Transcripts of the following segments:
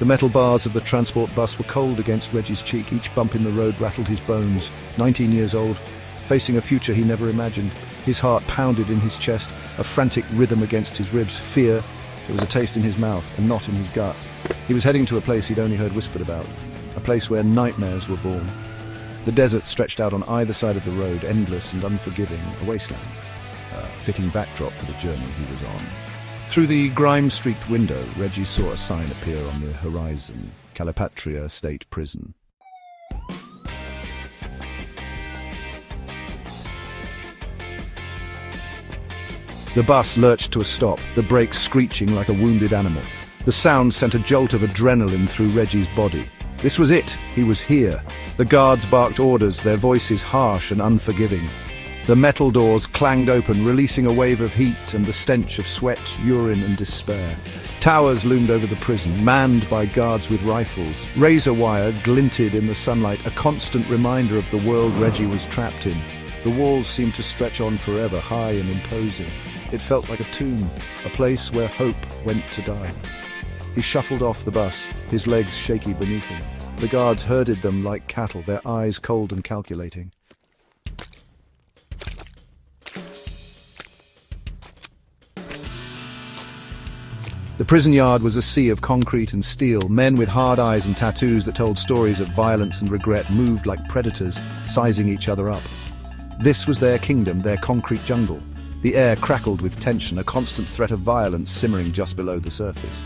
The metal bars of the transport bus were cold against Reggie's cheek. Each bump in the road rattled his bones. 19 years old, facing a future he never imagined. His heart pounded in his chest, a frantic rhythm against his ribs. Fear, it was a taste in his mouth, and not in his gut. He was heading to a place he'd only heard whispered about, a place where nightmares were born. The desert stretched out on either side of the road, endless and unforgiving, a wasteland. A fitting backdrop for the journey he was on. Through the grime-streaked window, Reggie saw a sign appear on the horizon, Calipatria State Prison. The bus lurched to a stop, the brakes screeching like a wounded animal. The sound sent a jolt of adrenaline through Reggie's body. This was it. He was here. The guards barked orders, their voices harsh and unforgiving. The metal doors clanged open, releasing a wave of heat and the stench of sweat, urine and despair. Towers loomed over the prison, manned by guards with rifles. Razor wire glinted in the sunlight, a constant reminder of the world Reggie was trapped in. The walls seemed to stretch on forever, high and imposing. It felt like a tomb, a place where hope went to die. He shuffled off the bus, his legs shaky beneath him. The guards herded them like cattle, their eyes cold and calculating. The prison yard was a sea of concrete and steel. Men with hard eyes and tattoos that told stories of violence and regret moved like predators, sizing each other up. This was their kingdom, their concrete jungle. The air crackled with tension, a constant threat of violence simmering just below the surface.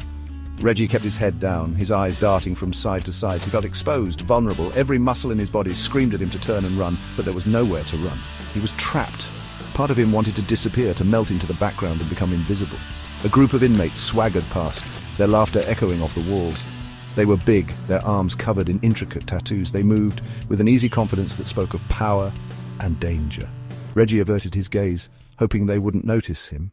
Reggie kept his head down, his eyes darting from side to side. He felt exposed, vulnerable. Every muscle in his body screamed at him to turn and run, but there was nowhere to run. He was trapped. Part of him wanted to disappear, to melt into the background and become invisible. A group of inmates swaggered past, their laughter echoing off the walls. They were big, their arms covered in intricate tattoos. They moved with an easy confidence that spoke of power and danger. Reggie averted his gaze, hoping they wouldn't notice him.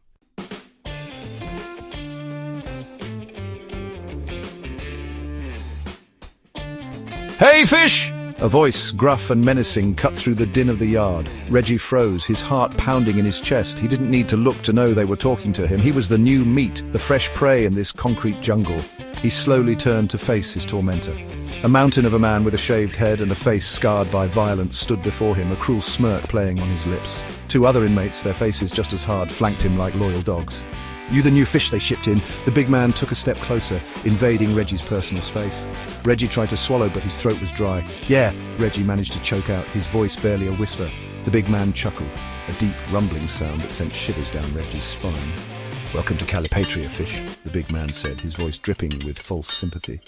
"Hey, fish!" A voice, gruff and menacing, cut through the din of the yard. Reggie froze, his heart pounding in his chest. He didn't need to look to know they were talking to him. He was the new meat, the fresh prey in this concrete jungle. He slowly turned to face his tormentor. A mountain of a man with a shaved head and a face scarred by violence stood before him, a cruel smirk playing on his lips. Two other inmates, their faces just as hard, flanked him like loyal dogs. "You the new fish they shipped in?" The big man took a step closer, invading Reggie's personal space. Reggie tried to swallow, but his throat was dry. "Yeah," Reggie managed to choke out, his voice barely a whisper. The big man chuckled, a deep rumbling sound that sent shivers down Reggie's spine. "Welcome to Calipatria, fish," the big man said, his voice dripping with false sympathy.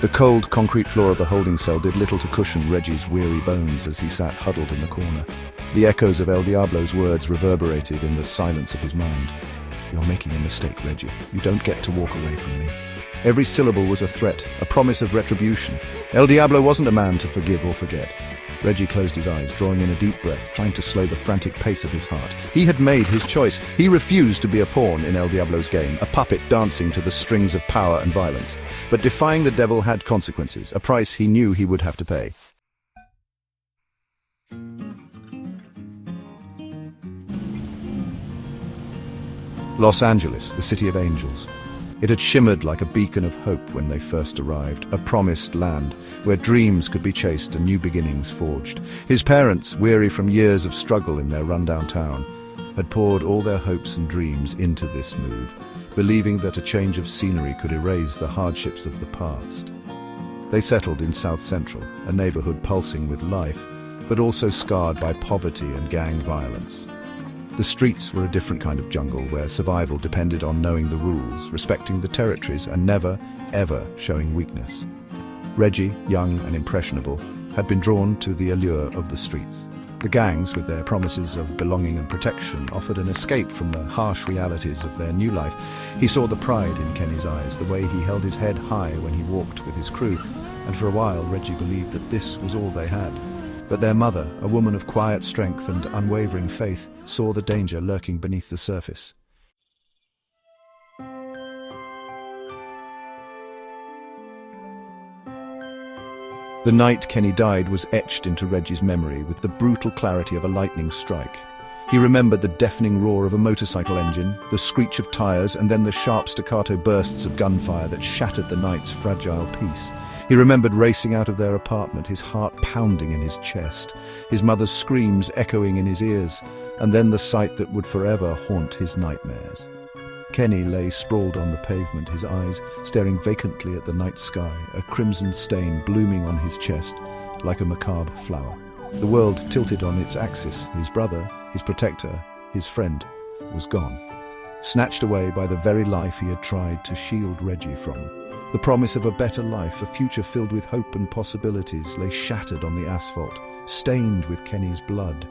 The cold concrete floor of the holding cell did little to cushion Reggie's weary bones as he sat huddled in the corner. The echoes of El Diablo's words reverberated in the silence of his mind. "You're making a mistake, Reggie. You don't get to walk away from me." Every syllable was a threat, a promise of retribution. El Diablo wasn't a man to forgive or forget. Reggie closed his eyes, drawing in a deep breath, trying to slow the frantic pace of his heart. He had made his choice. He refused to be a pawn in El Diablo's game, a puppet dancing to the strings of power and violence. But defying the devil had consequences, a price he knew he would have to pay. Los Angeles, the city of angels. It had shimmered like a beacon of hope when they first arrived, a promised land where dreams could be chased and new beginnings forged. His parents, weary from years of struggle in their rundown town, had poured all their hopes and dreams into this move, believing that a change of scenery could erase the hardships of the past. They settled in South Central, a neighborhood pulsing with life, but also scarred by poverty and gang violence. The streets were a different kind of jungle where survival depended on knowing the rules, respecting the territories, and never, ever showing weakness. Reggie, young and impressionable, had been drawn to the allure of the streets. The gangs, with their promises of belonging and protection, offered an escape from the harsh realities of their new life. He saw the pride in Kenny's eyes, the way he held his head high when he walked with his crew, and for a while Reggie believed that this was all they had. But their mother, a woman of quiet strength and unwavering faith, saw the danger lurking beneath the surface. The night Kenny died was etched into Reggie's memory with the brutal clarity of a lightning strike. He remembered the deafening roar of a motorcycle engine, the screech of tires, and then the sharp staccato bursts of gunfire that shattered the night's fragile peace. He remembered racing out of their apartment, his heart pounding in his chest, his mother's screams echoing in his ears, and then the sight that would forever haunt his nightmares. Kenny lay sprawled on the pavement, his eyes staring vacantly at the night sky, a crimson stain blooming on his chest like a macabre flower. The world tilted on its axis. His brother, his protector, his friend, was gone, snatched away by the very life he had tried to shield Reggie from. The promise of a better life, a future filled with hope and possibilities, lay shattered on the asphalt, stained with Kenny's blood.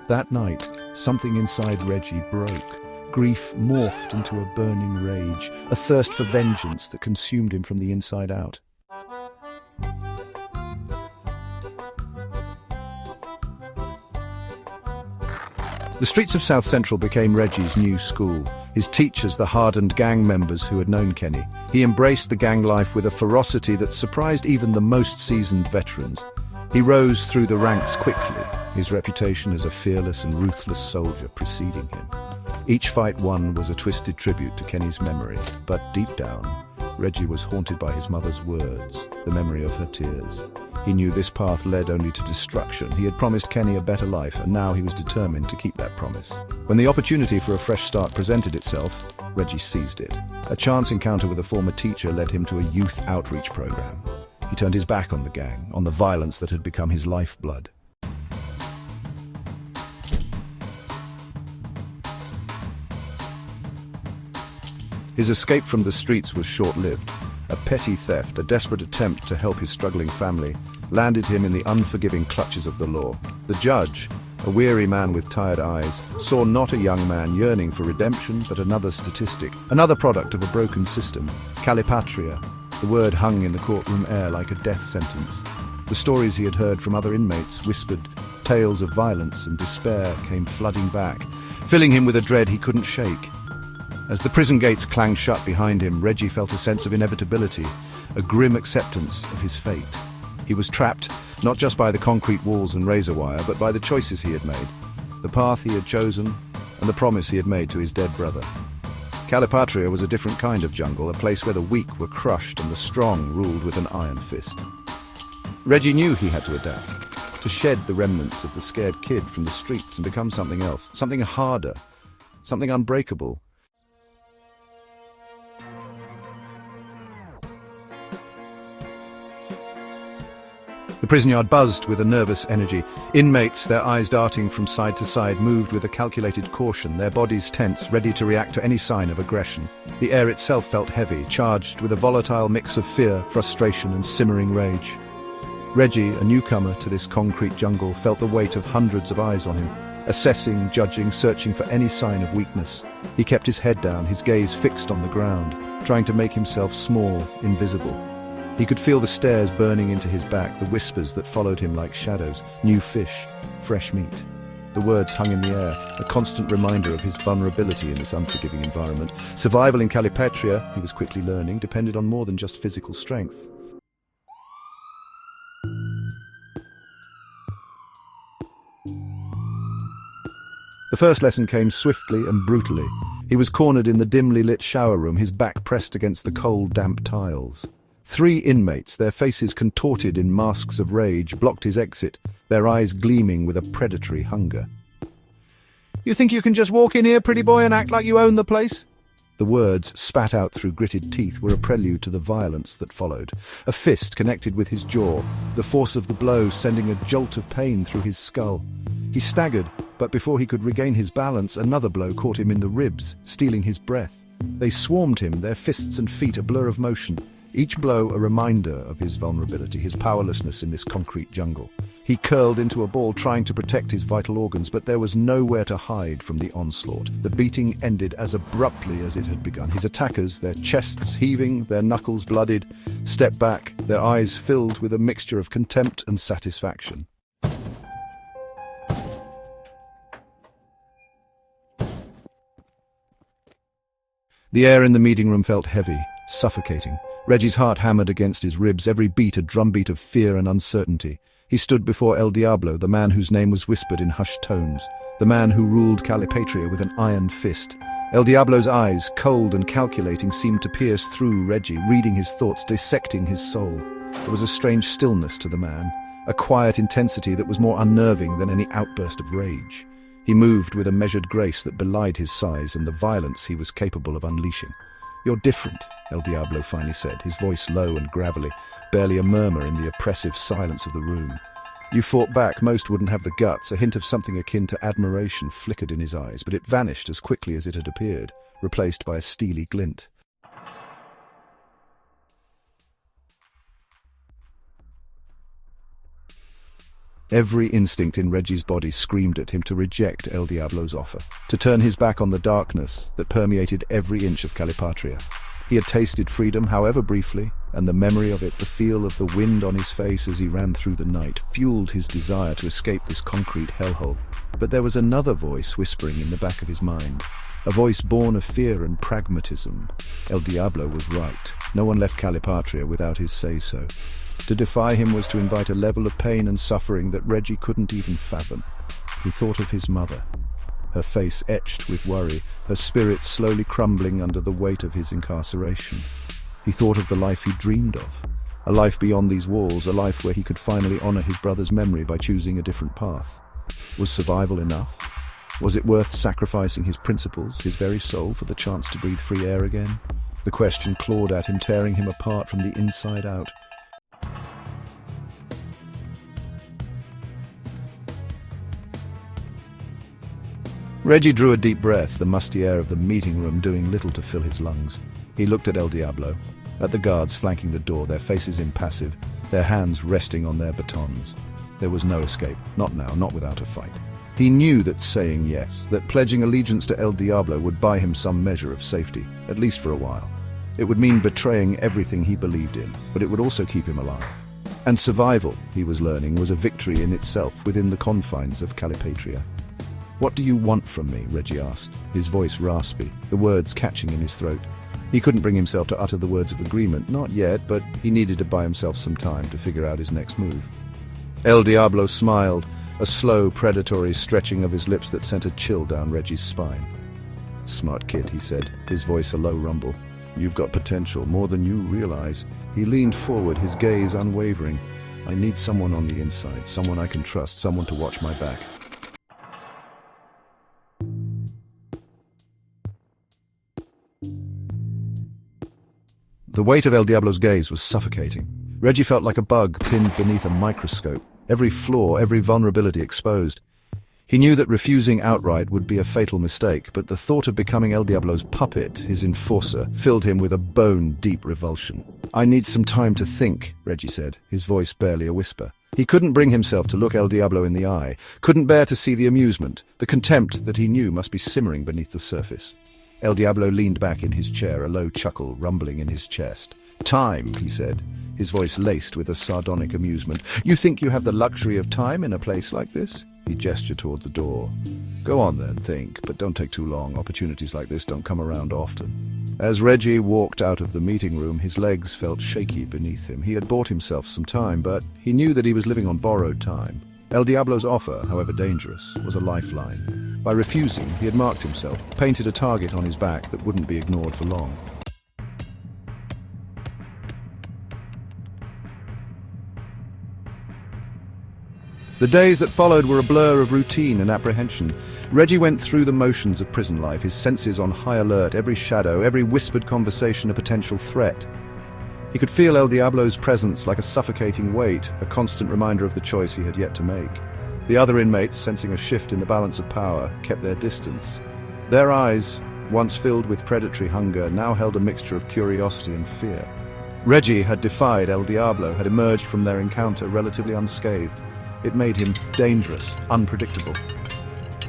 That night, something inside Reggie broke. Grief morphed into a burning rage, a thirst for vengeance that consumed him from the inside out. The streets of South Central became Reggie's new school. His teachers, the hardened gang members who had known Kenny. He embraced the gang life with a ferocity that surprised even the most seasoned veterans. He rose through the ranks quickly, his reputation as a fearless and ruthless soldier preceding him. Each fight won was a twisted tribute to Kenny's memory, but deep down, Reggie was haunted by his mother's words, the memory of her tears. He knew this path led only to destruction. He had promised Kenny a better life, and now he was determined to keep that promise. When the opportunity for a fresh start presented itself, Reggie seized it. A chance encounter with a former teacher led him to a youth outreach program. He turned his back on the gang, on the violence that had become his lifeblood. His escape from the streets was short-lived. A petty theft, a desperate attempt to help his struggling family, landed him in the unforgiving clutches of the law. The judge, a weary man with tired eyes, saw not a young man yearning for redemption, but another statistic, another product of a broken system. Calipatria. The word hung in the courtroom air like a death sentence. The stories he had heard from other inmates, whispered tales of violence and despair, came flooding back, filling him with a dread he couldn't shake. As the prison gates clanged shut behind him, Reggie felt a sense of inevitability, a grim acceptance of his fate. He was trapped, not just by the concrete walls and razor wire, but by the choices he had made, the path he had chosen, and the promise he had made to his dead brother. Calipatria was a different kind of jungle, a place where the weak were crushed and the strong ruled with an iron fist. Reggie knew he had to adapt, to shed the remnants of the scared kid from the streets and become something else, something harder, something unbreakable. The prison yard buzzed with a nervous energy. Inmates, their eyes darting from side to side, moved with a calculated caution, their bodies tense, ready to react to any sign of aggression. The air itself felt heavy, charged with a volatile mix of fear, frustration, and simmering rage. Reggie, a newcomer to this concrete jungle, felt the weight of hundreds of eyes on him, assessing, judging, searching for any sign of weakness. He kept his head down, his gaze fixed on the ground, trying to make himself small, invisible. He could feel the stares burning into his back, the whispers that followed him like shadows. New fish, fresh meat. The words hung in the air, a constant reminder of his vulnerability in this unforgiving environment. Survival in Calipatria, he was quickly learning, depended on more than just physical strength. The first lesson came swiftly and brutally. He was cornered in the dimly lit shower room, his back pressed against the cold, damp tiles. 3 inmates, their faces contorted in masks of rage, blocked his exit, their eyes gleaming with a predatory hunger. "You think you can just walk in here, pretty boy, and act like you own the place?" The words, spat out through gritted teeth, were a prelude to the violence that followed. A fist connected with his jaw, the force of the blow sending a jolt of pain through his skull. He staggered, but before he could regain his balance, another blow caught him in the ribs, stealing his breath. They swarmed him, their fists and feet a blur of motion. Each blow a reminder of his vulnerability, his powerlessness in this concrete jungle. He curled into a ball, trying to protect his vital organs, but there was nowhere to hide from the onslaught. The beating ended as abruptly as it had begun. His attackers, their chests heaving, their knuckles bloodied, stepped back, their eyes filled with a mixture of contempt and satisfaction. The air in the meeting room felt heavy, suffocating. Reggie's heart hammered against his ribs, every beat a drumbeat of fear and uncertainty. He stood before El Diablo, the man whose name was whispered in hushed tones, the man who ruled Calipatria with an iron fist. El Diablo's eyes, cold and calculating, seemed to pierce through Reggie, reading his thoughts, dissecting his soul. There was a strange stillness to the man, a quiet intensity that was more unnerving than any outburst of rage. He moved with a measured grace that belied his size and the violence he was capable of unleashing. "You're different," El Diablo finally said, his voice low and gravelly, barely a murmur in the oppressive silence of the room. "You fought back. Most wouldn't have the guts." A hint of something akin to admiration flickered in his eyes, but it vanished as quickly as it had appeared, replaced by a steely glint. Every instinct in Reggie's body screamed at him to reject El Diablo's offer, to turn his back on the darkness that permeated every inch of Calipatria. He had tasted freedom, however briefly, and the memory of it, the feel of the wind on his face as he ran through the night, fueled his desire to escape this concrete hellhole. But there was another voice whispering in the back of his mind, a voice born of fear and pragmatism. El Diablo was right. No one left Calipatria without his say-so. To defy him was to invite a level of pain and suffering that Reggie couldn't even fathom. He thought of his mother, her face etched with worry, her spirit slowly crumbling under the weight of his incarceration. He thought of the life he dreamed of, a life beyond these walls, a life where he could finally honor his brother's memory by choosing a different path. Was survival enough? Was it worth sacrificing his principles, his very soul, for the chance to breathe free air again? The question clawed at him, tearing him apart from the inside out. Reggie drew a deep breath, the musty air of the meeting room doing little to fill his lungs. He looked at El Diablo, at the guards flanking the door, their faces impassive, their hands resting on their batons. There was no escape, not now, not without a fight. He knew that saying yes, that pledging allegiance to El Diablo would buy him some measure of safety, at least for a while. It would mean betraying everything he believed in, but it would also keep him alive. And survival, he was learning, was a victory in itself within the confines of Calipatria. "What do you want from me?" Reggie asked, his voice raspy, the words catching in his throat. He couldn't bring himself to utter the words of agreement, not yet, but he needed to buy himself some time to figure out his next move. El Diablo smiled, a slow, predatory stretching of his lips that sent a chill down Reggie's spine. "Smart kid," he said, his voice a low rumble. "You've got potential, more than you realize." He leaned forward, his gaze unwavering. "I need someone on the inside, someone I can trust, someone to watch my back." The weight of El Diablo's gaze was suffocating. Reggie felt like a bug pinned beneath a microscope, every flaw, every vulnerability exposed. He knew that refusing outright would be a fatal mistake, but the thought of becoming El Diablo's puppet, his enforcer, filled him with a bone-deep revulsion. "I need some time to think," Reggie said, his voice barely a whisper. He couldn't bring himself to look El Diablo in the eye, couldn't bear to see the amusement, the contempt that he knew must be simmering beneath the surface. El Diablo leaned back in his chair, a low chuckle rumbling in his chest. "Time," he said, his voice laced with a sardonic amusement. "You think you have the luxury of time in a place like this?" He gestured toward the door. "Go on then, think, but don't take too long. Opportunities like this don't come around often." As Reggie walked out of the meeting room, his legs felt shaky beneath him. He had bought himself some time, but he knew that he was living on borrowed time. El Diablo's offer, however dangerous, was a lifeline. By refusing, he had marked himself, painted a target on his back that wouldn't be ignored for long. The days that followed were a blur of routine and apprehension. Reggie went through the motions of prison life, his senses on high alert, every shadow, every whispered conversation a potential threat. He could feel El Diablo's presence like a suffocating weight, a constant reminder of the choice he had yet to make. The other inmates, sensing a shift in the balance of power, kept their distance. Their eyes, once filled with predatory hunger, now held a mixture of curiosity and fear. Reggie had defied El Diablo, had emerged from their encounter relatively unscathed. It made him dangerous, unpredictable.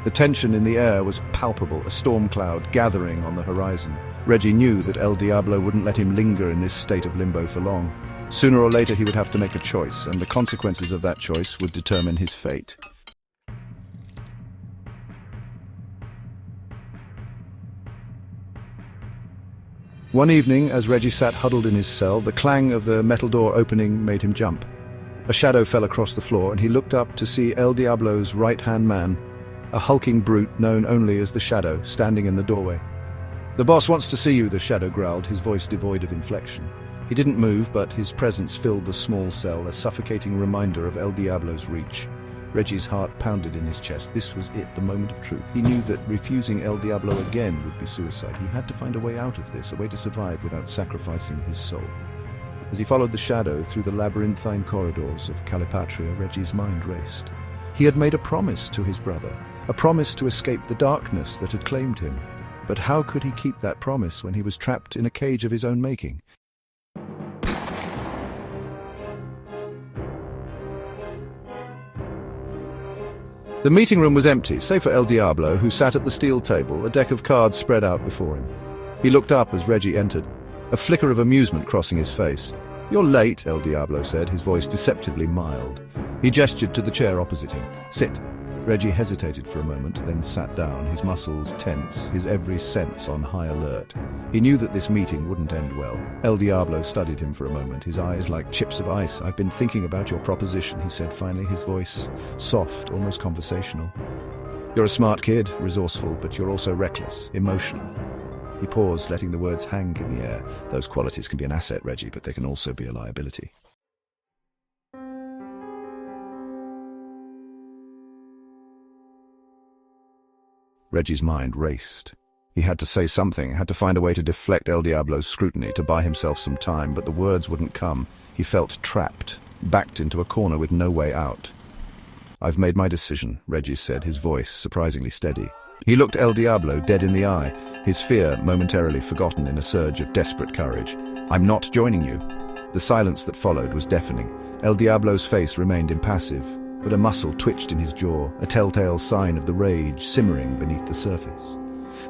The tension in the air was palpable, a storm cloud gathering on the horizon. Reggie knew that El Diablo wouldn't let him linger in this state of limbo for long. Sooner or later he would have to make a choice, and the consequences of that choice would determine his fate. One evening, as Reggie sat huddled in his cell, the clang of the metal door opening made him jump. A shadow fell across the floor, and he looked up to see El Diablo's right-hand man, a hulking brute known only as the Shadow, standing in the doorway. "The boss wants to see you," the Shadow growled, his voice devoid of inflection. He didn't move, but his presence filled the small cell, a suffocating reminder of El Diablo's reach. Reggie's heart pounded in his chest. This was it, the moment of truth. He knew that refusing El Diablo again would be suicide. He had to find a way out of this, a way to survive without sacrificing his soul. As he followed the Shadow through the labyrinthine corridors of Calipatria, Reggie's mind raced. He had made a promise to his brother, a promise to escape the darkness that had claimed him. But how could he keep that promise when he was trapped in a cage of his own making? The meeting room was empty, save for El Diablo, who sat at the steel table, a deck of cards spread out before him. He looked up as Reggie entered, a flicker of amusement crossing his face. "You're late," El Diablo said, his voice deceptively mild. He gestured to the chair opposite him. "Sit." Reggie hesitated for a moment, then sat down, his muscles tense, his every sense on high alert. He knew that this meeting wouldn't end well. El Diablo studied him for a moment, his eyes like chips of ice. "I've been thinking about your proposition," he said finally, his voice soft, almost conversational. "You're a smart kid, resourceful, but you're also reckless, emotional." He paused, letting the words hang in the air. "Those qualities can be an asset, Reggie, but they can also be a liability." Reggie's mind raced. He had to say something, had to find a way to deflect El Diablo's scrutiny, to buy himself some time, but the words wouldn't come. He felt trapped, backed into a corner with no way out. "I've made my decision," Reggie said, his voice surprisingly steady. He looked El Diablo dead in the eye, his fear momentarily forgotten in a surge of desperate courage. "I'm not joining you." The silence that followed was deafening. El Diablo's face remained impassive, but a muscle twitched in his jaw, a telltale sign of the rage simmering beneath the surface.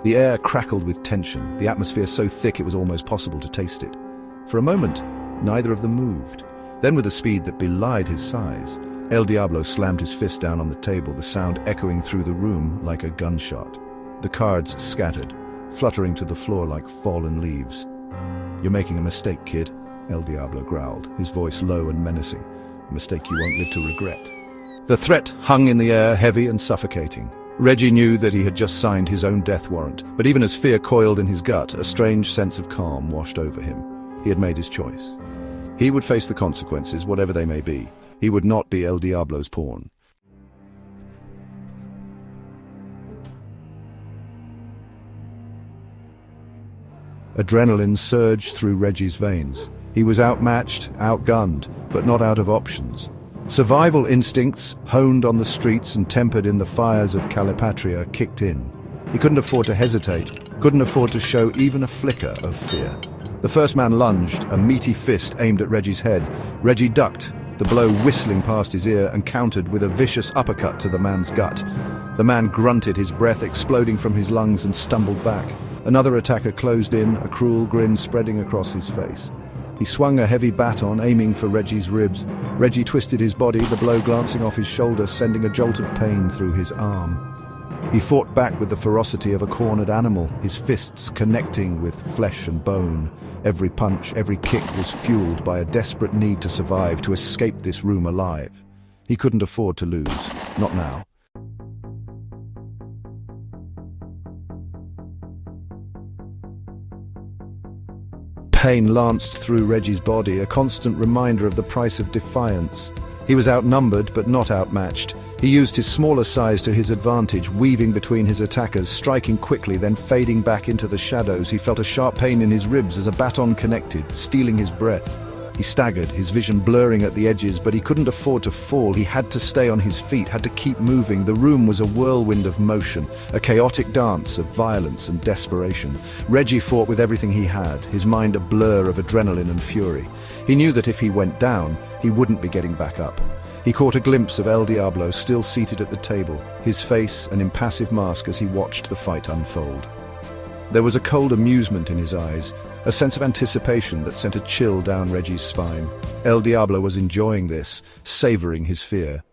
The air crackled with tension, the atmosphere so thick it was almost possible to taste it. For a moment, neither of them moved. Then, with a speed that belied his size, El Diablo slammed his fist down on the table, the sound echoing through the room like a gunshot. The cards scattered, fluttering to the floor like fallen leaves. "You're making a mistake, kid," El Diablo growled, his voice low and menacing. "A mistake you won't live to regret." The threat hung in the air, heavy and suffocating. Reggie knew that he had just signed his own death warrant, but even as fear coiled in his gut, a strange sense of calm washed over him. He had made his choice. He would face the consequences, whatever they may be. He would not be El Diablo's pawn. Adrenaline surged through Reggie's veins. He was outmatched, outgunned, but not out of options. Survival instincts, honed on the streets and tempered in the fires of Calipatria, kicked in. He couldn't afford to hesitate, couldn't afford to show even a flicker of fear. The first man lunged, a meaty fist aimed at Reggie's head. Reggie ducked, the blow whistling past his ear, and countered with a vicious uppercut to the man's gut. The man grunted, his breath exploding from his lungs, and stumbled back. Another attacker closed in, a cruel grin spreading across his face. He swung a heavy baton, aiming for Reggie's ribs. Reggie twisted his body, the blow glancing off his shoulder, sending a jolt of pain through his arm. He fought back with the ferocity of a cornered animal, his fists connecting with flesh and bone. Every punch, every kick was fueled by a desperate need to survive, to escape this room alive. He couldn't afford to lose, not now. Pain lanced through Reggie's body, a constant reminder of the price of defiance. He was outnumbered, but not outmatched. He used his smaller size to his advantage, weaving between his attackers, striking quickly, then fading back into the shadows. He felt a sharp pain in his ribs as a baton connected, stealing his breath. He staggered, his vision blurring at the edges, but he couldn't afford to fall. He had to stay on his feet, had to keep moving. The room was a whirlwind of motion, a chaotic dance of violence and desperation. Reggie fought with everything he had, his mind a blur of adrenaline and fury. He knew that if he went down, he wouldn't be getting back up. He caught a glimpse of El Diablo still seated at the table, his face an impassive mask as he watched the fight unfold. There was a cold amusement in his eyes, a sense of anticipation that sent a chill down Reggie's spine. El Diablo was enjoying this, savoring his fear.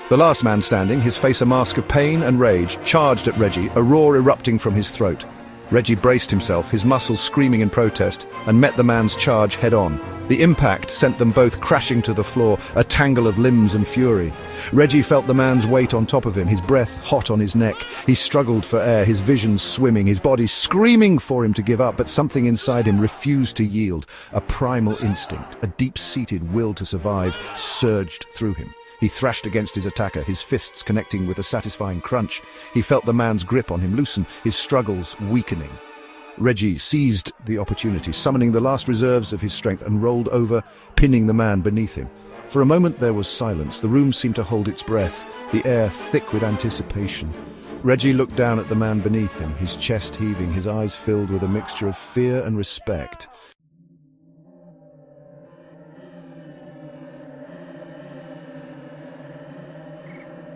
The last man standing, his face a mask of pain and rage, charged at Reggie, a roar erupting from his throat. Reggie braced himself, his muscles screaming in protest, and met the man's charge head-on. The impact sent them both crashing to the floor, a tangle of limbs and fury. Reggie felt the man's weight on top of him, his breath hot on his neck. He struggled for air, his vision swimming, his body screaming for him to give up, but something inside him refused to yield. A primal instinct, a deep-seated will to survive, surged through him. He thrashed against his attacker, his fists connecting with a satisfying crunch. He felt the man's grip on him loosen, his struggles weakening. Reggie seized the opportunity, summoning the last reserves of his strength, and rolled over, pinning the man beneath him. For a moment there was silence. The room seemed to hold its breath, the air thick with anticipation. Reggie looked down at the man beneath him, his chest heaving, his eyes filled with a mixture of fear and respect.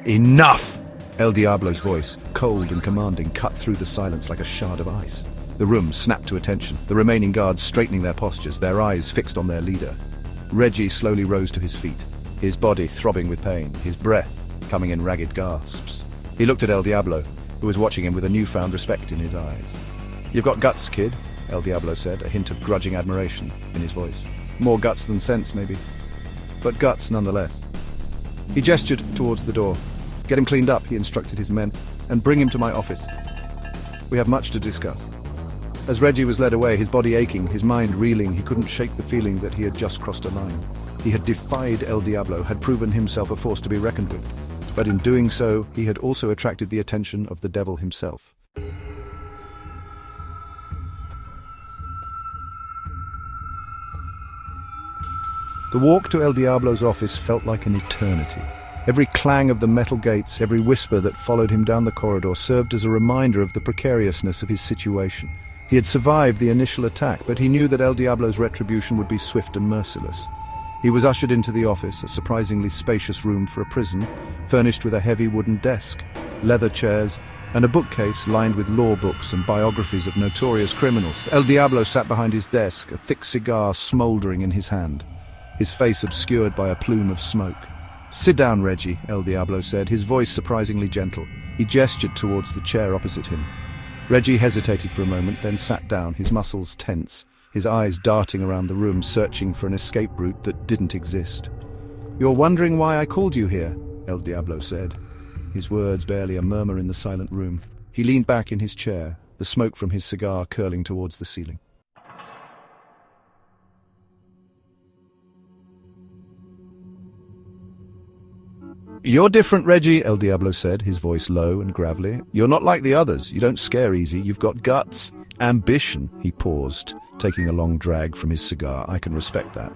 "Enough!" El Diablo's voice, cold and commanding, cut through the silence like a shard of ice. The room snapped to attention, the remaining guards straightening their postures, their eyes fixed on their leader. Reggie slowly rose to his feet, his body throbbing with pain, his breath coming in ragged gasps. He looked at El Diablo, who was watching him with a newfound respect in his eyes. "You've got guts, kid," El Diablo said, a hint of grudging admiration in his voice. "More guts than sense, maybe, but guts nonetheless." He gestured towards the door. "Get him cleaned up," he instructed his men, "and bring him to my office. We have much to discuss." As Reggie was led away, his body aching, his mind reeling, he couldn't shake the feeling that he had just crossed a line. He had defied El Diablo, had proven himself a force to be reckoned with. But in doing so, he had also attracted the attention of the devil himself. The walk to El Diablo's office felt like an eternity. Every clang of the metal gates, every whisper that followed him down the corridor served as a reminder of the precariousness of his situation. He had survived the initial attack, but he knew that El Diablo's retribution would be swift and merciless. He was ushered into the office, a surprisingly spacious room for a prison, furnished with a heavy wooden desk, leather chairs, and a bookcase lined with law books and biographies of notorious criminals. El Diablo sat behind his desk, a thick cigar smouldering in his hand, his face obscured by a plume of smoke. "Sit down, Reggie," El Diablo said, his voice surprisingly gentle. He gestured towards the chair opposite him. Reggie hesitated for a moment, then sat down, his muscles tense, his eyes darting around the room, searching for an escape route that didn't exist. "You're wondering why I called you here," El Diablo said, his words barely a murmur in the silent room. He leaned back in his chair, the smoke from his cigar curling towards the ceiling. "You're different, Reggie," El Diablo said, his voice low and gravelly. "You're not like the others. You don't scare easy. You've got guts. Ambition." He paused, taking a long drag from his cigar. "I can respect that."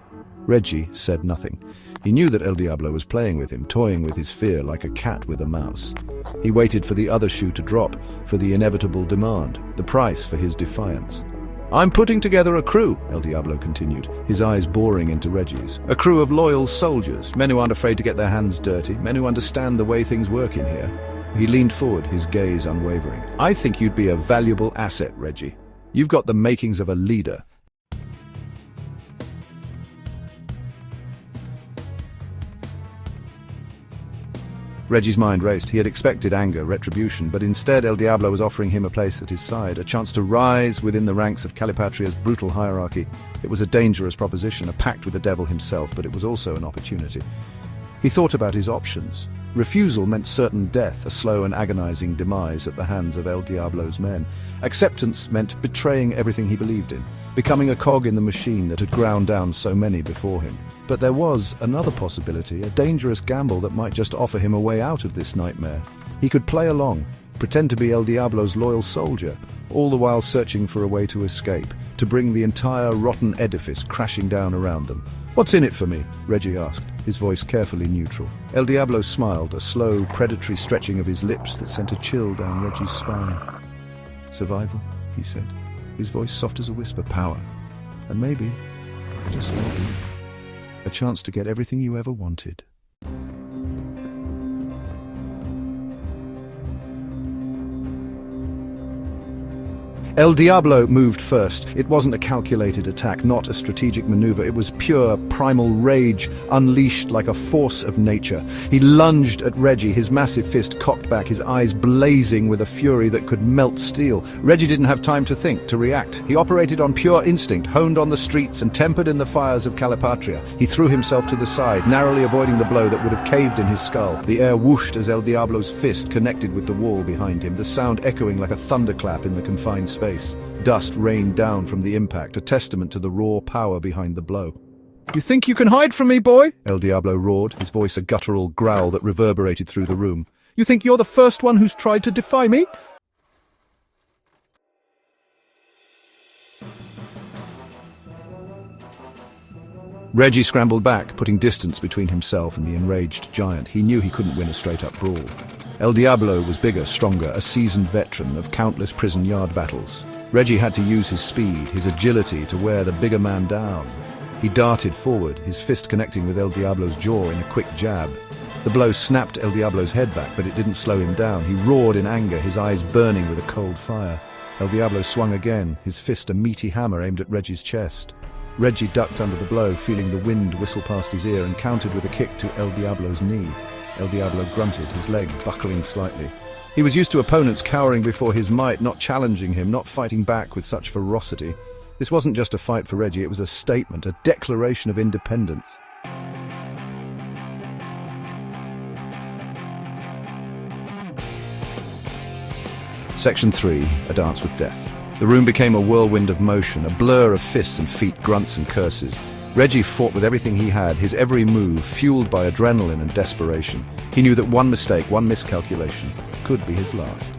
Reggie said nothing. He knew that El Diablo was playing with him, toying with his fear like a cat with a mouse. He waited for the other shoe to drop, for the inevitable demand, the price for his defiance. "I'm putting together a crew," El Diablo continued, his eyes boring into Reggie's. "A crew of loyal soldiers, men who aren't afraid to get their hands dirty, men who understand the way things work in here." He leaned forward, his gaze unwavering. "I think you'd be a valuable asset, Reggie. You've got the makings of a leader." Reggie's mind raced. He had expected anger, retribution, but instead El Diablo was offering him a place at his side, a chance to rise within the ranks of Calipatria's brutal hierarchy. It was a dangerous proposition, a pact with the devil himself, but it was also an opportunity. He thought about his options. Refusal meant certain death, a slow and agonizing demise at the hands of El Diablo's men. Acceptance meant betraying everything he believed in, becoming a cog in the machine that had ground down so many before him. But there was another possibility, a dangerous gamble that might just offer him a way out of this nightmare. He could play along, pretend to be El Diablo's loyal soldier, all the while searching for a way to escape, to bring the entire rotten edifice crashing down around them. "What's in it for me?" Reggie asked, his voice carefully neutral. El Diablo smiled, a slow, predatory stretching of his lips that sent a chill down Reggie's spine. "Survival," he said, his voice soft as a whisper. "Power. And maybe, just maybe, a chance to get everything you ever wanted." El Diablo moved first. It wasn't a calculated attack, not a strategic maneuver. It was pure, primal rage, unleashed like a force of nature. He lunged at Reggie, his massive fist cocked back, his eyes blazing with a fury that could melt steel. Reggie didn't have time to think, to react. He operated on pure instinct, honed on the streets and tempered in the fires of Calipatria. He threw himself to the side, narrowly avoiding the blow that would have caved in his skull. The air whooshed as El Diablo's fist connected with the wall behind him, the sound echoing like a thunderclap in the confined space. Dust rained down from the impact, a testament to the raw power behind the blow. "You think you can hide from me, boy?" El Diablo roared, his voice a guttural growl that reverberated through the room. "You think you're the first one who's tried to defy me?" Reggie scrambled back, putting distance between himself and the enraged giant. He knew he couldn't win a straight-up brawl. El Diablo was bigger, stronger, a seasoned veteran of countless prison yard battles. Reggie had to use his speed, his agility, to wear the bigger man down. He darted forward, his fist connecting with El Diablo's jaw in a quick jab. The blow snapped El Diablo's head back, but it didn't slow him down. He roared in anger, his eyes burning with a cold fire. El Diablo swung again, his fist a meaty hammer aimed at Reggie's chest. Reggie ducked under the blow, feeling the wind whistle past his ear, and countered with a kick to El Diablo's knee. El Diablo grunted, his leg buckling slightly. He was used to opponents cowering before his might, not challenging him, not fighting back with such ferocity. This wasn't just a fight for Reggie, it was a statement, a declaration of independence. Section 3, A Dance with Death. The room became a whirlwind of motion, a blur of fists and feet, grunts and curses. Reggie fought with everything he had, his every move fueled by adrenaline and desperation. He knew that one mistake, one miscalculation, could be his last.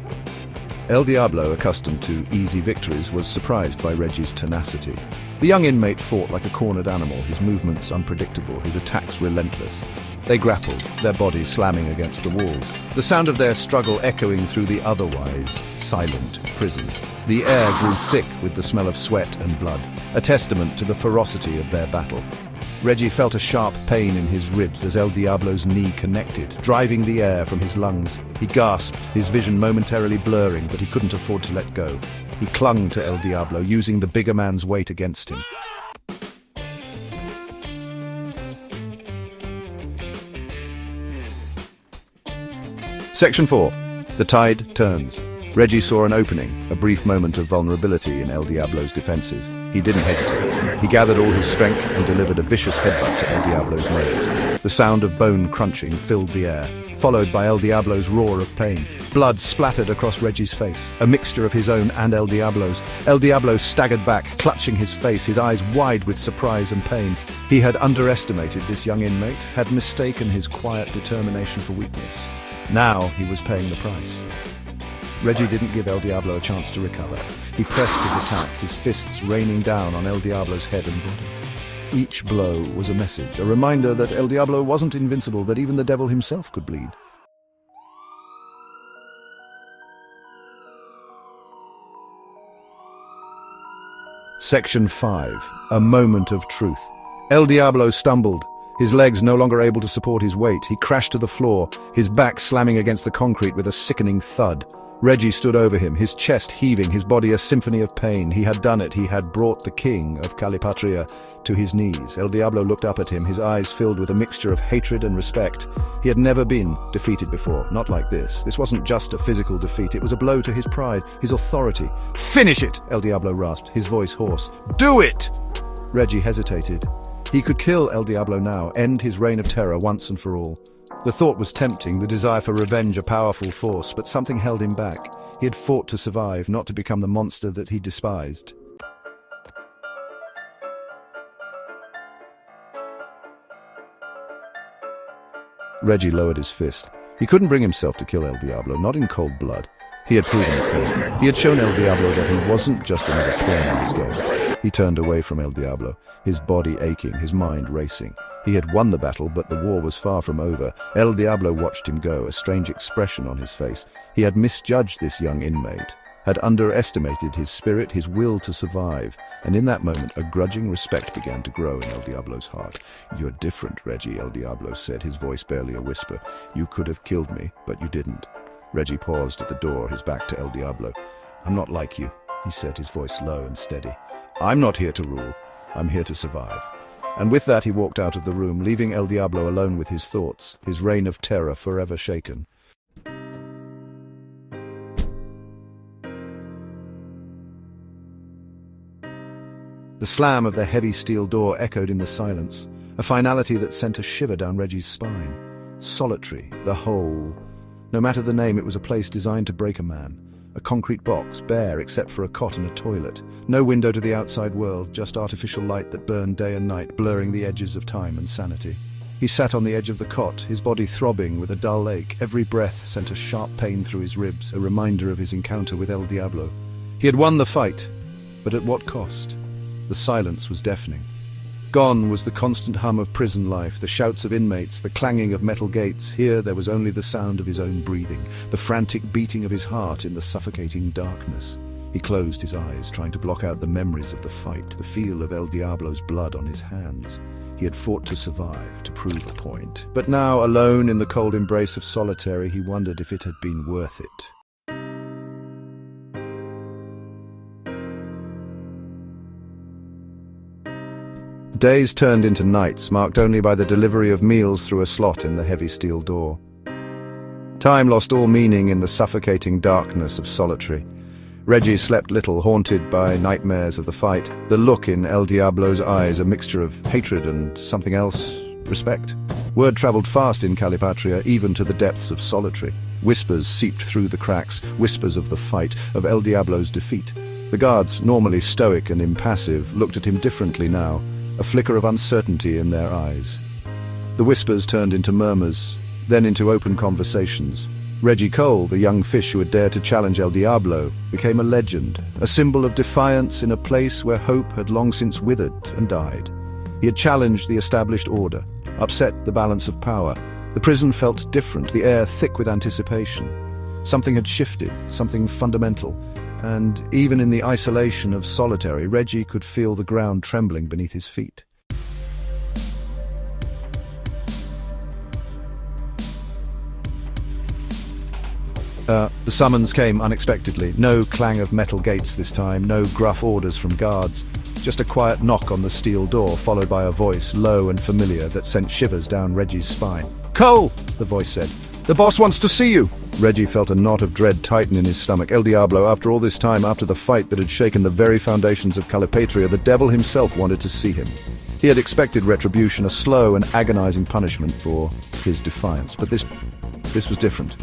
El Diablo, accustomed to easy victories, was surprised by Reggie's tenacity. The young inmate fought like a cornered animal, his movements unpredictable, his attacks relentless. They grappled, their bodies slamming against the walls, the sound of their struggle echoing through the otherwise silent prison. The air grew thick with the smell of sweat and blood, a testament to the ferocity of their battle. Reggie felt a sharp pain in his ribs as El Diablo's knee connected, driving the air from his lungs. He gasped, his vision momentarily blurring, but he couldn't afford to let go. He clung to El Diablo, using the bigger man's weight against him. Section 4. The tide turns. Reggie saw an opening, a brief moment of vulnerability in El Diablo's defenses. He didn't hesitate. He gathered all his strength and delivered a vicious headbutt to El Diablo's nose. The sound of bone crunching filled the air, followed by El Diablo's roar of pain. Blood splattered across Reggie's face, a mixture of his own and El Diablo's. El Diablo staggered back, clutching his face, his eyes wide with surprise and pain. He had underestimated this young inmate, had mistaken his quiet determination for weakness. Now he was paying the price. Reggie didn't give El Diablo a chance to recover. He pressed his attack, his fists raining down on El Diablo's head and body. Each blow was a message, a reminder that El Diablo wasn't invincible, that even the devil himself could bleed. Section 5. A Moment of Truth. El Diablo stumbled, his legs no longer able to support his weight. He crashed to the floor, his back slamming against the concrete with a sickening thud. Reggie stood over him, his chest heaving, his body a symphony of pain. He had done it. He had brought the king of Calipatria to his knees. El Diablo looked up at him, his eyes filled with a mixture of hatred and respect. He had never been defeated before, not like this. This wasn't just a physical defeat, it was a blow to his pride, his authority. "Finish it!" El Diablo rasped, his voice hoarse. "Do it!" Reggie hesitated. He could kill El Diablo now, end his reign of terror once and for all. The thought was tempting, the desire for revenge a powerful force, but something held him back. He had fought to survive, not to become the monster that he despised. Reggie lowered his fist. He couldn't bring himself to kill El Diablo, not in cold blood. He had proven it. He had shown El Diablo that he wasn't just another pawn in his game. He turned away from El Diablo, his body aching, his mind racing. He had won the battle, but the war was far from over. El Diablo watched him go, a strange expression on his face. He had misjudged this young inmate, had underestimated his spirit, his will to survive. And in that moment, a grudging respect began to grow in El Diablo's heart. "You're different, Reggie," El Diablo said, his voice barely a whisper. "You could have killed me, but you didn't." Reggie paused at the door, his back to El Diablo. "I'm not like you," he said, his voice low and steady. "I'm not here to rule. I'm here to survive." And with that he walked out of the room, leaving El Diablo alone with his thoughts, his reign of terror forever shaken. The slam of the heavy steel door echoed in the silence, a finality that sent a shiver down Reggie's spine. Solitary, the hole. No matter the name, it was a place designed to break a man. A concrete box, bare except for a cot and a toilet. No window to the outside world, just artificial light that burned day and night, blurring the edges of time and sanity. He sat on the edge of the cot, his body throbbing with a dull ache. Every breath sent a sharp pain through his ribs, a reminder of his encounter with El Diablo. He had won the fight, but at what cost? The silence was deafening. Gone was the constant hum of prison life, the shouts of inmates, the clanging of metal gates. Here there was only the sound of his own breathing, the frantic beating of his heart in the suffocating darkness. He closed his eyes, trying to block out the memories of the fight, the feel of El Diablo's blood on his hands. He had fought to survive, to prove a point. But now, alone in the cold embrace of solitary, he wondered if it had been worth it. Days turned into nights, marked only by the delivery of meals through a slot in the heavy steel door. Time lost all meaning in the suffocating darkness of solitary. Reggie slept little, haunted by nightmares of the fight. The look in El Diablo's eyes, a mixture of hatred and something else, respect. Word travelled fast in Calipatria, even to the depths of solitary. Whispers seeped through the cracks, whispers of the fight, of El Diablo's defeat. The guards, normally stoic and impassive, looked at him differently now. A flicker of uncertainty in their eyes. The whispers turned into murmurs, then into open conversations. Reggie Cole, the young fish who had dared to challenge El Diablo, became a legend, a symbol of defiance in a place where hope had long since withered and died. He had challenged the established order, upset the balance of power. The prison felt different, the air thick with anticipation. Something had shifted, something fundamental. And even in the isolation of solitary, Reggie could feel the ground trembling beneath his feet. The summons came unexpectedly. No clang of metal gates this time, no gruff orders from guards. Just a quiet knock on the steel door, followed by a voice, low and familiar, that sent shivers down Reggie's spine. "Cole!" the voice said. "The boss wants to see you!" Reggie felt a knot of dread tighten in his stomach. El Diablo, after all this time, after the fight that had shaken the very foundations of Calipatria, the devil himself wanted to see him. He had expected retribution, a slow and agonizing punishment for his defiance. But this was different.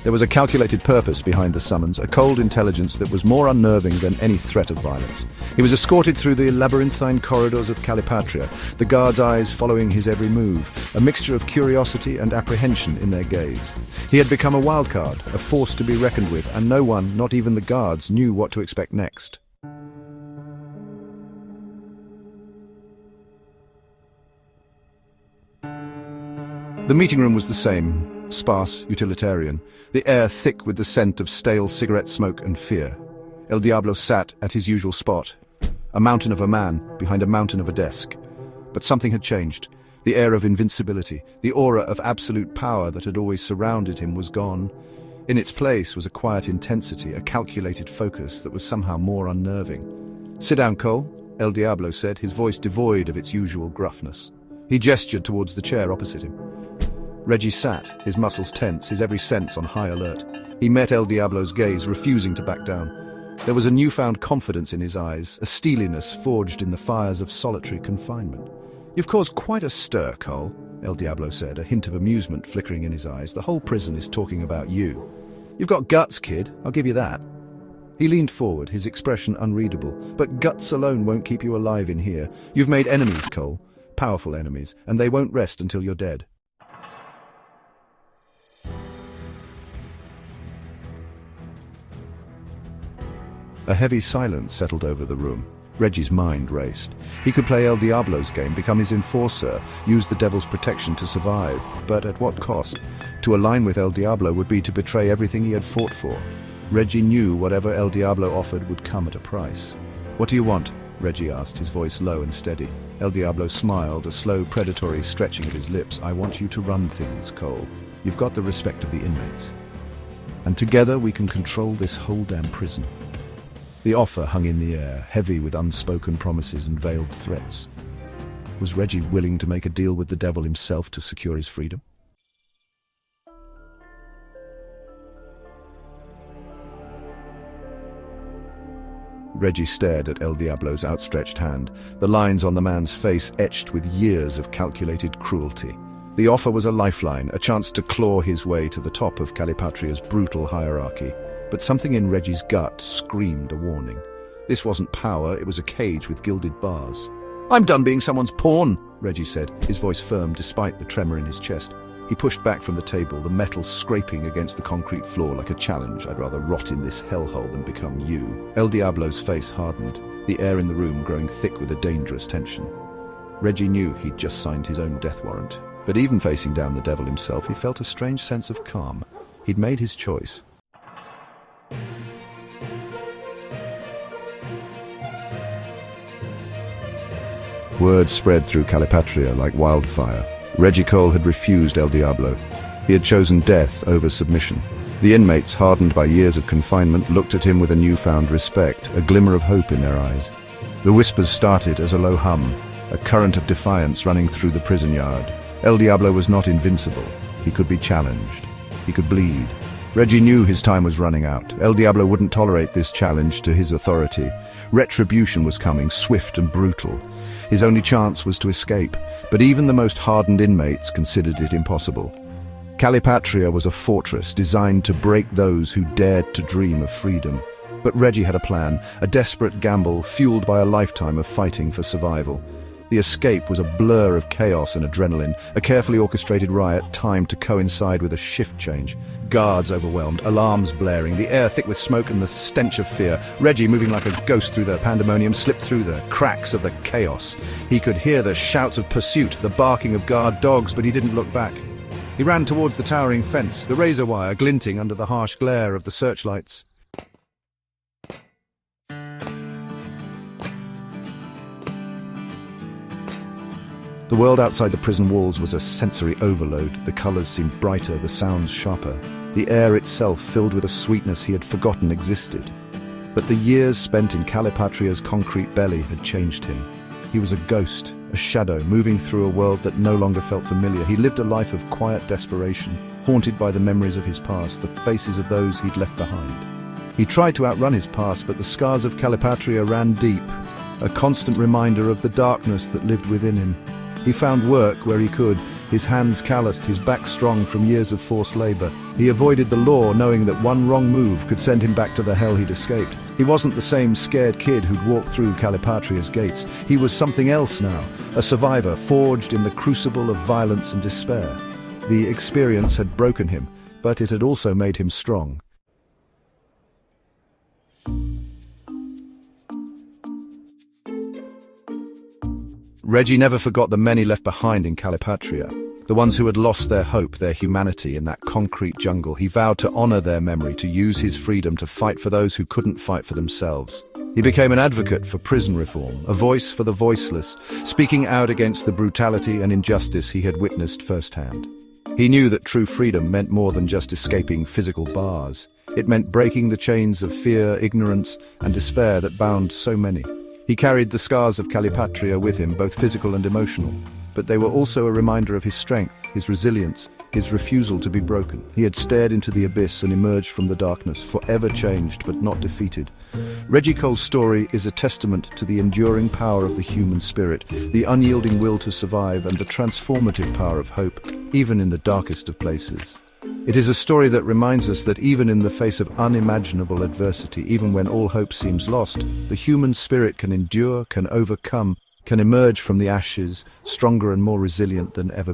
There was a calculated purpose behind the summons, a cold intelligence that was more unnerving than any threat of violence. He was escorted through the labyrinthine corridors of Calipatria, the guards' eyes following his every move, a mixture of curiosity and apprehension in their gaze. He had become a wildcard, a force to be reckoned with, and no one, not even the guards, knew what to expect next. The meeting room was the same. Sparse, utilitarian, the air thick with the scent of stale cigarette smoke and fear. El Diablo sat at his usual spot, a mountain of a man behind a mountain of a desk. But something had changed. The air of invincibility, the aura of absolute power that had always surrounded him was gone. In its place was a quiet intensity, a calculated focus that was somehow more unnerving. "Sit down, Cole," El Diablo said, his voice devoid of its usual gruffness. He gestured towards the chair opposite him. Reggie sat, his muscles tense, his every sense on high alert. He met El Diablo's gaze, refusing to back down. There was a newfound confidence in his eyes, a steeliness forged in the fires of solitary confinement. "You've caused quite a stir, Cole," El Diablo said, a hint of amusement flickering in his eyes. "The whole prison is talking about you. You've got guts, kid, I'll give you that." He leaned forward, his expression unreadable. "But guts alone won't keep you alive in here. You've made enemies, Cole, powerful enemies, and they won't rest until you're dead." A heavy silence settled over the room. Reggie's mind raced. He could play El Diablo's game, become his enforcer, use the devil's protection to survive. But at what cost? To align with El Diablo would be to betray everything he had fought for. Reggie knew whatever El Diablo offered would come at a price. "What do you want?" Reggie asked, his voice low and steady. El Diablo smiled, a slow, predatory stretching of his lips. "I want you to run things, Cole. You've got the respect of the inmates. And together we can control this whole damn prison." The offer hung in the air, heavy with unspoken promises and veiled threats. Was Reggie willing to make a deal with the devil himself to secure his freedom? Reggie stared at El Diablo's outstretched hand, the lines on the man's face etched with years of calculated cruelty. The offer was a lifeline, a chance to claw his way to the top of Calipatria's brutal hierarchy. But something in Reggie's gut screamed a warning. This wasn't power, it was a cage with gilded bars. "I'm done being someone's pawn," Reggie said, his voice firm despite the tremor in his chest. He pushed back from the table, the metal scraping against the concrete floor like a challenge. "I'd rather rot in this hellhole than become you." El Diablo's face hardened, the air in the room growing thick with a dangerous tension. Reggie knew he'd just signed his own death warrant. But even facing down the devil himself, he felt a strange sense of calm. He'd made his choice. Word spread through Calipatria like wildfire. Reggie Cole had refused El Diablo. He had chosen death over submission. The inmates, hardened by years of confinement, looked at him with a newfound respect, a glimmer of hope in their eyes. The whispers started as a low hum, a current of defiance running through the prison yard. El Diablo was not invincible. He could be challenged. He could bleed. Reggie knew his time was running out. El Diablo wouldn't tolerate this challenge to his authority. Retribution was coming, swift and brutal. His only chance was to escape, but even the most hardened inmates considered it impossible. Calipatria was a fortress designed to break those who dared to dream of freedom. But Reggie had a plan, a desperate gamble fueled by a lifetime of fighting for survival. The escape was a blur of chaos and adrenaline, a carefully orchestrated riot timed to coincide with a shift change. Guards overwhelmed, alarms blaring, the air thick with smoke and the stench of fear. Reggie, moving like a ghost through the pandemonium, slipped through the cracks of the chaos. He could hear the shouts of pursuit, the barking of guard dogs, but he didn't look back. He ran towards the towering fence, the razor wire glinting under the harsh glare of the searchlights. The world outside the prison walls was a sensory overload. The colors seemed brighter, the sounds sharper. The air itself filled with a sweetness he had forgotten existed. But the years spent in Calipatria's concrete belly had changed him. He was a ghost, a shadow, moving through a world that no longer felt familiar. He lived a life of quiet desperation, haunted by the memories of his past, the faces of those he'd left behind. He tried to outrun his past, but the scars of Calipatria ran deep, a constant reminder of the darkness that lived within him. He found work where he could, his hands calloused, his back strong from years of forced labor. He avoided the law, knowing that one wrong move could send him back to the hell he'd escaped. He wasn't the same scared kid who'd walked through Calipatria's gates. He was something else now, a survivor forged in the crucible of violence and despair. The experience had broken him, but it had also made him strong. Reggie never forgot the many left behind in Calipatria, the ones who had lost their hope, their humanity in that concrete jungle. He vowed to honor their memory, to use his freedom to fight for those who couldn't fight for themselves. He became an advocate for prison reform, a voice for the voiceless, speaking out against the brutality and injustice he had witnessed firsthand. He knew that true freedom meant more than just escaping physical bars. It meant breaking the chains of fear, ignorance, and despair that bound so many. He carried the scars of Calipatria with him, both physical and emotional, but they were also a reminder of his strength, his resilience, his refusal to be broken. He had stared into the abyss and emerged from the darkness, forever changed but not defeated. Reggie Cole's story is a testament to the enduring power of the human spirit, the unyielding will to survive, and the transformative power of hope, even in the darkest of places. It is a story that reminds us that even in the face of unimaginable adversity, even when all hope seems lost, the human spirit can endure, can overcome, can emerge from the ashes, stronger and more resilient than ever